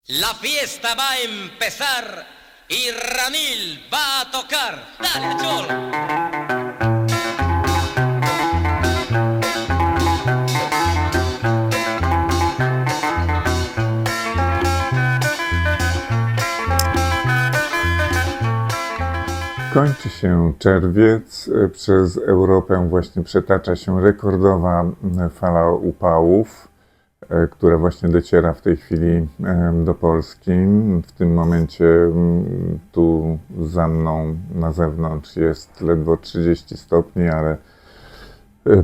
La fiesta va a empezar y Ramil va a tocar. Dale, Chol. Kończy się czerwiec, przez Europę właśnie przetacza się rekordowa fala upałów, która właśnie dociera w tej chwili do Polski. W tym momencie tu za mną na zewnątrz jest ledwo 30 stopni, ale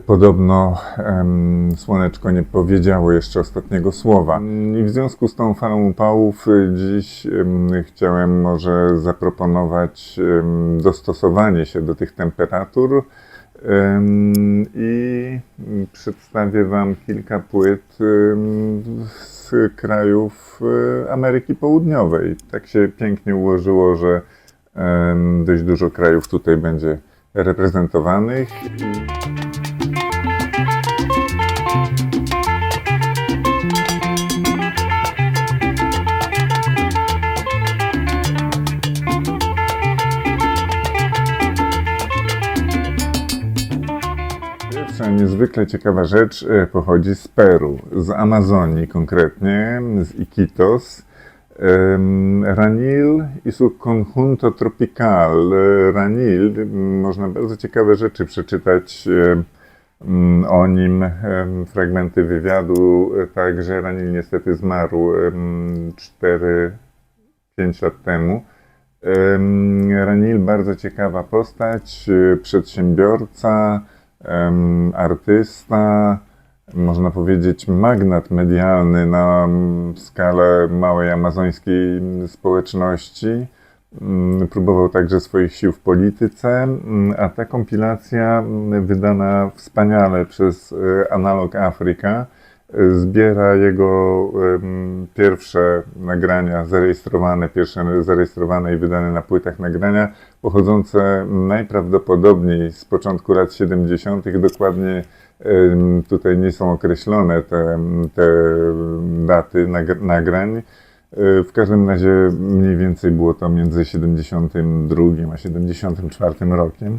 podobno słoneczko nie powiedziało jeszcze ostatniego słowa. I w związku z tą falą upałów dziś chciałem może zaproponować dostosowanie się do tych temperatur i przedstawię Wam kilka płyt z krajów Ameryki Południowej. Tak się pięknie ułożyło, że dość dużo krajów tutaj będzie reprezentowanych. Pierwsza niezwykle ciekawa rzecz pochodzi z Peru, z Amazonii konkretnie, z Iquitos. Ranil y su conjunto tropical. Ranil, można bardzo ciekawe rzeczy przeczytać o nim, fragmenty wywiadu, także Ranil niestety zmarł 4-5 lat temu. Ranil bardzo ciekawa postać, przedsiębiorca, artysta, można powiedzieć magnat medialny na skalę małej amazońskiej społeczności. Próbował także swoich sił w polityce, a ta kompilacja wydana wspaniale przez Analog Africa zbiera jego pierwsze nagrania zarejestrowane i wydane na płytach nagrania pochodzące najprawdopodobniej z początku lat 70. Dokładnie tutaj nie są określone te daty nagrań. W każdym razie mniej więcej było to między 72 a 74 rokiem.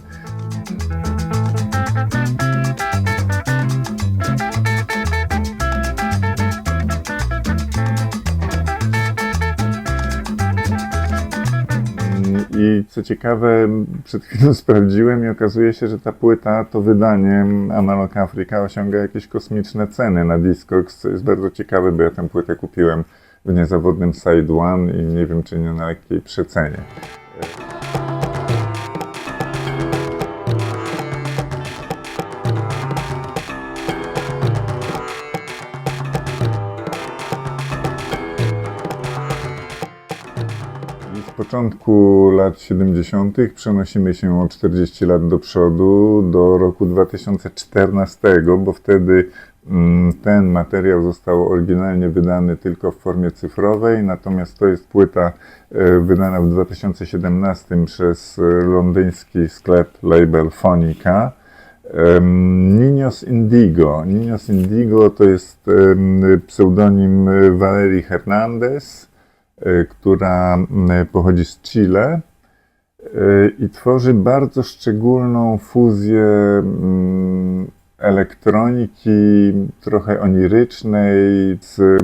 I co ciekawe, przed chwilą sprawdziłem i okazuje się, że ta płyta, to wydanie Analog Africa osiąga jakieś kosmiczne ceny na Discogs, co jest bardzo ciekawe, bo ja tę płytę kupiłem w niezawodnym Side One i nie wiem, czy nie na lekkiej przecenie. Z początku lat 70. przenosimy się o 40 lat do przodu, do roku 2014, bo wtedy ten materiał został oryginalnie wydany tylko w formie cyfrowej, natomiast to jest płyta wydana w 2017 przez londyński sklep label Phonica. Niños Indigo. Niños Indigo to jest pseudonim Valerii Hernandez, która pochodzi z Chile i tworzy bardzo szczególną fuzję elektroniki, trochę onirycznej, z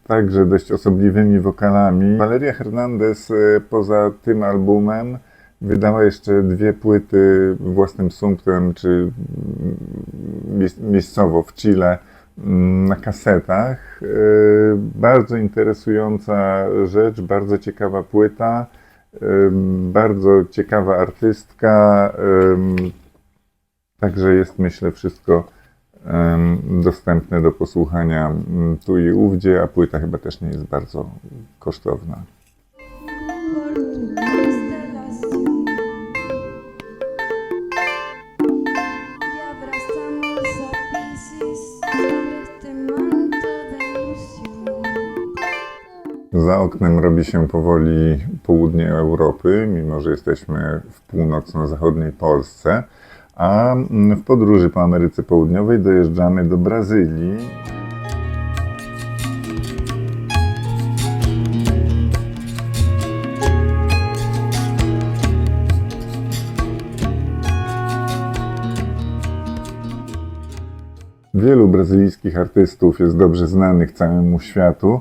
także dość osobliwymi wokalami. Valeria Hernandez poza tym albumem wydała jeszcze 2 płyty własnym sumptem, czy miejscowo w Chile, na kasetach. Bardzo interesująca rzecz, bardzo ciekawa płyta, bardzo ciekawa artystka, także jest, myślę, wszystko dostępne do posłuchania tu i ówdzie, a płyta chyba też nie jest bardzo kosztowna. Za oknem robi się powoli południe Europy, mimo że jesteśmy w północno-zachodniej Polsce, a w podróży po Ameryce Południowej dojeżdżamy do Brazylii. Wielu brazylijskich artystów jest dobrze znanych całemu światu,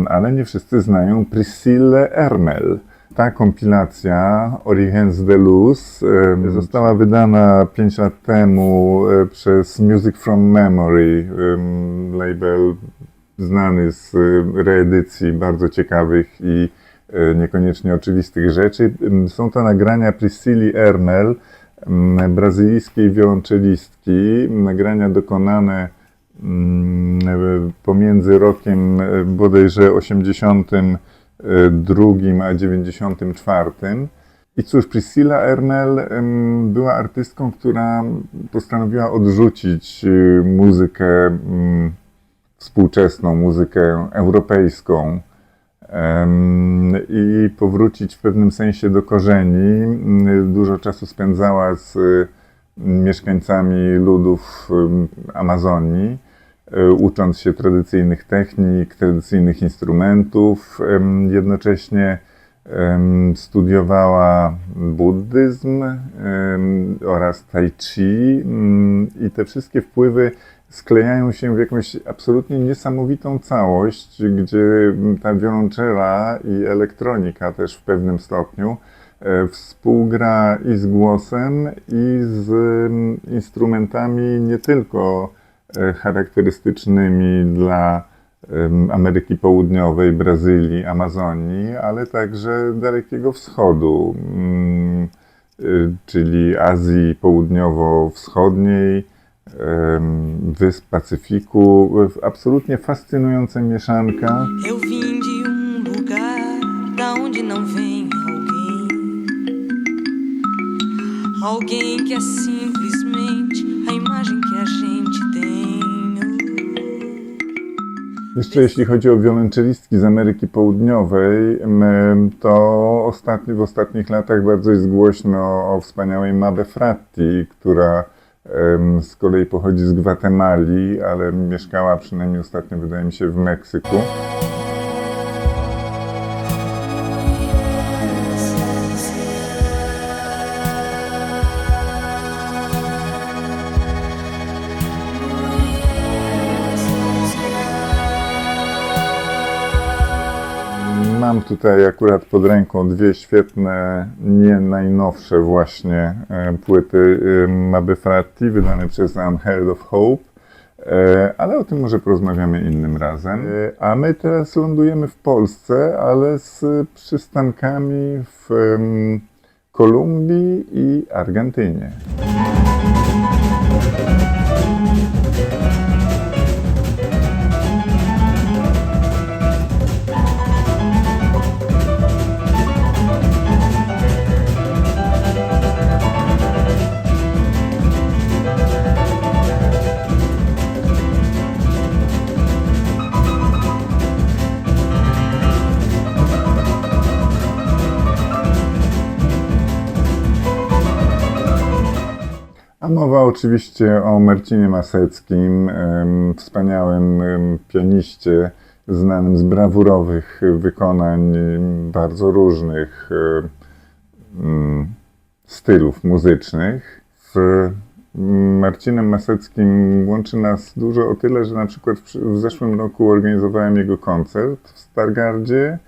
ale nie wszyscy znają Priscillę Ermel. Ta kompilacja Origens de Luz została wydana 5 lat temu przez Music from Memory, label znany z reedycji bardzo ciekawych i niekoniecznie oczywistych rzeczy. Są to nagrania Priscilli Ermel, brazylijskiej wiolonczelistki, nagrania dokonane pomiędzy rokiem bodajże 82 a 94. I cóż, Priscilla Ermel była artystką, która postanowiła odrzucić muzykę współczesną, muzykę europejską i powrócić w pewnym sensie do korzeni. Dużo czasu spędzała z mieszkańcami ludów Amazonii, ucząc się tradycyjnych technik, tradycyjnych instrumentów. Jednocześnie studiowała buddyzm oraz tai chi i te wszystkie wpływy sklejają się w jakąś absolutnie niesamowitą całość, gdzie ta wiolonczela i elektronika też w pewnym stopniu współgra i z głosem, i z instrumentami nie tylko charakterystycznymi dla Ameryki Południowej, Brazylii, Amazonii, ale także Dalekiego Wschodu, czyli Azji Południowo-Wschodniej, wysp Pacyfiku. Absolutnie fascynująca mieszanka. Eu vim de lugar da onde não vem alguém que é simplesmente a imagem que a gente tem. Jeszcze jeśli chodzi o wiolonczelistki z Ameryki Południowej, to w ostatnich latach bardzo jest głośno o wspaniałej Mabe Fratti, która z kolei pochodzi z Gwatemali, ale mieszkała przynajmniej ostatnio, wydaje mi się, w Meksyku. Mam tutaj akurat pod ręką dwie świetne, nie najnowsze właśnie płyty Mabe Fratti, wydane przez Unheard of Hope, ale o tym może porozmawiamy innym razem. A my teraz lądujemy w Polsce, ale z przystankami w Kolumbii i Argentynie. A mowa oczywiście o Marcinie Maseckim, wspaniałym pianiście, znanym z brawurowych wykonań bardzo różnych stylów muzycznych. Z Marcinem Maseckim łączy nas dużo o tyle, że na przykład w zeszłym roku organizowałem jego koncert w Stargardzie.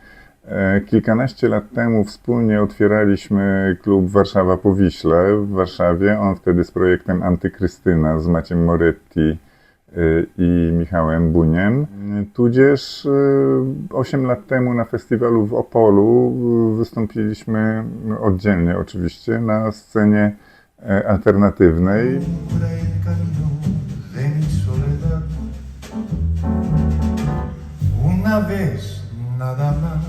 Kilkanaście lat temu wspólnie otwieraliśmy klub Warszawa po Wiśle w Warszawie. On wtedy z projektem Antykrystyna z Maciem Moretti i Michałem Buniem. Tudzież 8 lat temu na festiwalu w Opolu wystąpiliśmy oddzielnie oczywiście na scenie alternatywnej. Una vez nada más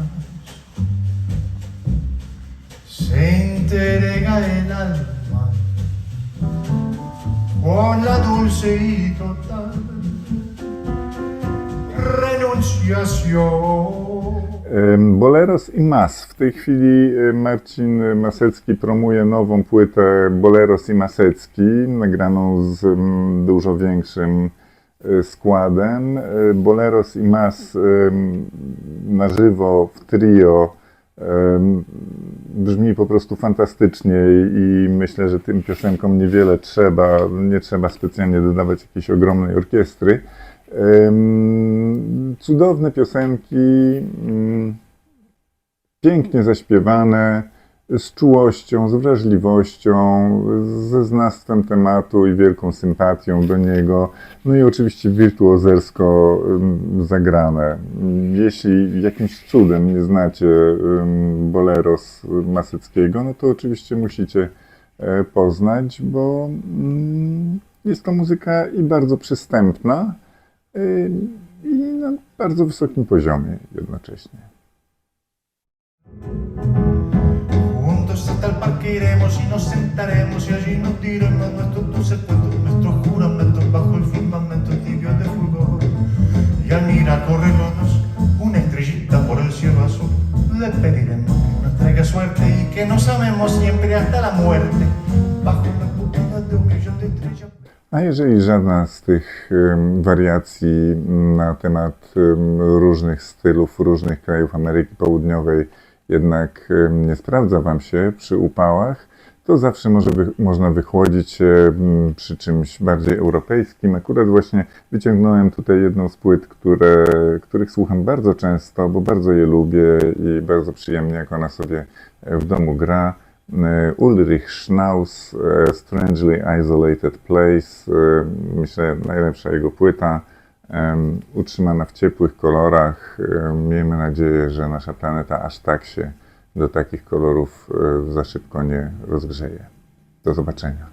se entrega el alma con la dulce y total renunciación. Boleros i Mas. W tej chwili Marcin Masecki promuje nową płytę Boleros i Masecki, nagraną z dużo większym składem. Boleros i Mas na żywo w trio brzmi po prostu fantastycznie i myślę, że tym piosenkom niewiele nie trzeba specjalnie dodawać jakiejś ogromnej orkiestry. Cudowne piosenki, pięknie zaśpiewane, z czułością, z wrażliwością, ze znawstwem tematu i wielką sympatią do niego. No i oczywiście wirtuozersko zagrane. Jeśli jakimś cudem nie znacie bolero z Maseckiego, no to oczywiście musicie poznać, bo jest to muzyka i bardzo przystępna, i na bardzo wysokim poziomie jednocześnie. Juntos hasta el parque iremos y nos sentaremos y allí nos diremos nuestros dulces cuentos, nuestros juramentos bajo el firmamento tibio de fulgor. Y al mirar corrernos una estrellita por el cielo azul, le pediremos que nos traiga suerte y que nos amemos siempre hasta la muerte, bajo la pupilas de 1 millón de estrellas. A jeżeli żadna z tych wariacji na temat różnych stylów, różnych krajów Ameryki Południowej jednak nie sprawdza Wam się przy upałach, to zawsze można wychłodzić się przy czymś bardziej europejskim. Akurat właśnie wyciągnąłem tutaj jedną z płyt, których słucham bardzo często, bo bardzo je lubię i bardzo przyjemnie, jak ona sobie w domu gra. Ulrich Schnauz, Strangely Isolated Place, myślę najlepsza jego płyta, utrzymana w ciepłych kolorach. Miejmy nadzieję, że nasza planeta aż tak się do takich kolorów za szybko nie rozgrzeje. Do zobaczenia.